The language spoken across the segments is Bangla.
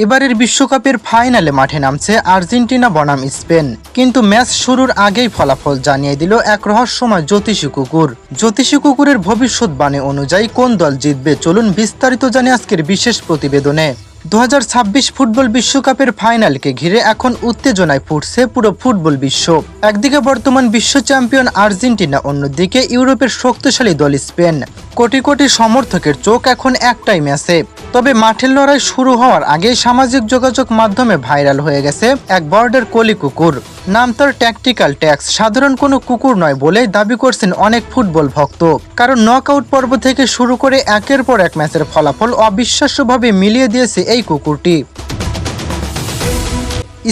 এবারের বিশ্বকাপের ফাইনালে মাঠে নামছে আর্জেন্টিনা বনাম স্পেন, কিন্তু ম্যাচ শুরুর আগেই ফলাফল জানিয়ে দিল এক রহস্যময় জ্যোতিষী কুকুর। জ্যোতিষী কুকুরের ভবিষ্যৎবাণী অনুযায়ী কোন দল জিতবে, চলুন বিস্তারিত জানি আজকের বিশেষ প্রতিবেদনে। 2026 ফুটবল বিশ্বকাপের ফাইনালকে ঘিরে এখন উত্তেজনায় ফুটছে পুরো ফুটবল বিশ্ব। একদিকে বর্তমান বিশ্ব চ্যাম্পিয়ন আর্জেন্টিনা, অন্যদিকে ইউরোপের শক্তিশালী দল স্পেন। কোটি কোটি সমর্থকের চোখ এখন একটাই ম্যাচে। তবে মাঠের লড়াই শুরু হওয়ার আগেই সামাজিক যোগাযোগ মাধ্যমে ভাইরাল হয়ে গেছে এক বর্ডার কলি কুকুর। নাম তার ট্যাকটিক্যাল ট্যাক্স। সাধারণ কোনো কুকুর নয় বলেই দাবি করছেন অনেক ফুটবল ভক্ত, কারণ নকআউট পর্ব থেকে শুরু করে একের পর এক ম্যাচের ফলাফল অবিশ্বাস্যভাবে মিলিয়ে দিয়েছে এই কুকুরটি।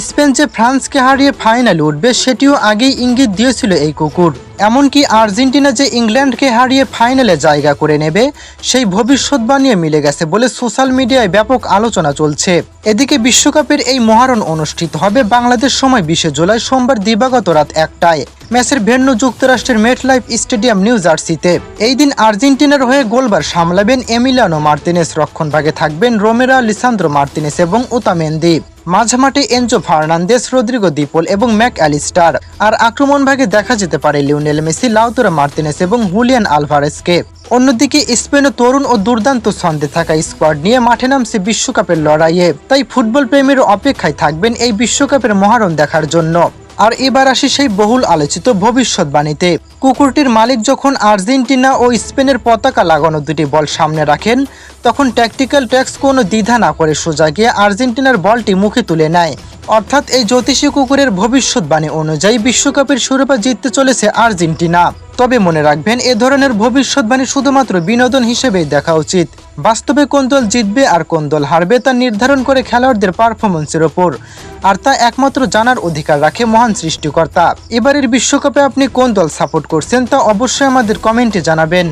স্পেন যে ফ্রান্সকে হারিয়ে ফাইনালে উঠবে সেটিও আগেই ইঙ্গিত দিয়েছিল এই কুকুর। এমনকি আর্জেন্টিনা যে ইংল্যান্ডকে হারিয়ে ফাইনালে জায়গা করে নেবে সেই ভবিষ্যৎবাণী মিলে গেছে বলে সোশ্যাল মিডিয়ায় ব্যাপক আলোচনা চলছে। এদিকে বিশ্বকাপের এই মহারণ অনুষ্ঠিত হবে বাংলাদেশ সময় 20 জুলাই সোমবার দিবাগত রাত 1টায়। ম্যাচের ভেন্যু যুক্তরাষ্ট্রের মেটলাইফ স্টেডিয়াম নিউ জার্সিতে। এই দিন আর্জেন্টিনার হয়ে গোলবার সামলাবেন এমিলিয়ানো মার্তিনেস, রক্ষণভাগে থাকবেন রোমেরো লিসান্দ্রো মার্তিনেস এবং ওতামেন্দি, মাঝমাঠে এনজো ফার্নান্দেস, রদ্রিগো দি পল এবং ম্যাক অ্যালিস্টার, আর আক্রমণ ভাগে দেখা যেতে পারে লিওনেল মেসি, লাউতারো মার্তিনেস এবং হুলিয়ান আলভারেজকে। অন্যদিকে স্পেনও তরুণ ও দুর্দান্ত ছন্দে থাকা স্কোয়াড নিয়ে মাঠে নামছে বিশ্বকাপের লড়াইয়ে। তাই ফুটবল প্রেমীর অপেক্ষায় থাকবেন এই বিশ্বকাপের মহারণ দেখার জন্য। আর এবার আসি সেই বহুল আলোচিত ভবিষ্যৎবাণীতে। কুকুরটির মালিক যখন আর্জেন্টিনা ও স্পেনের পতাকা লাগানো দুটি বল সামনে রাখেন, তখন ট্যাকটিক্যাল ট্যাক্স কোনো দ্বিধা না করে সোজা গিয়ে আর্জেন্টিনার বলটি মুখে তুলে নেয়। অর্থাৎ এই জ্যোতিষী কুকুরের ভবিষ্যৎবাণী অনুযায়ী বিশ্বকাপের শিরোপা জিততে চলেছে আর্জেন্টিনা। তবে মনে রাখবেন, এ ধরনের ভবিষ্যৎবাণী শুধুমাত্র বিনোদন হিসেবেই দেখা উচিত। বাস্তবে কোন দল জিতবে আর কোন দল হারবে তা নির্ধারণ করে খেলোয়াড়দের পারফরমেন্সের ওপর, আর তা একমাত্র জানার অধিকার রাখে মহান সৃষ্টিকর্তা। এবারের বিশ্বকাপে আপনি কোন দল সাপোর্ট করছেন তা অবশ্যই আমাদের কমেন্টে জানাবেন।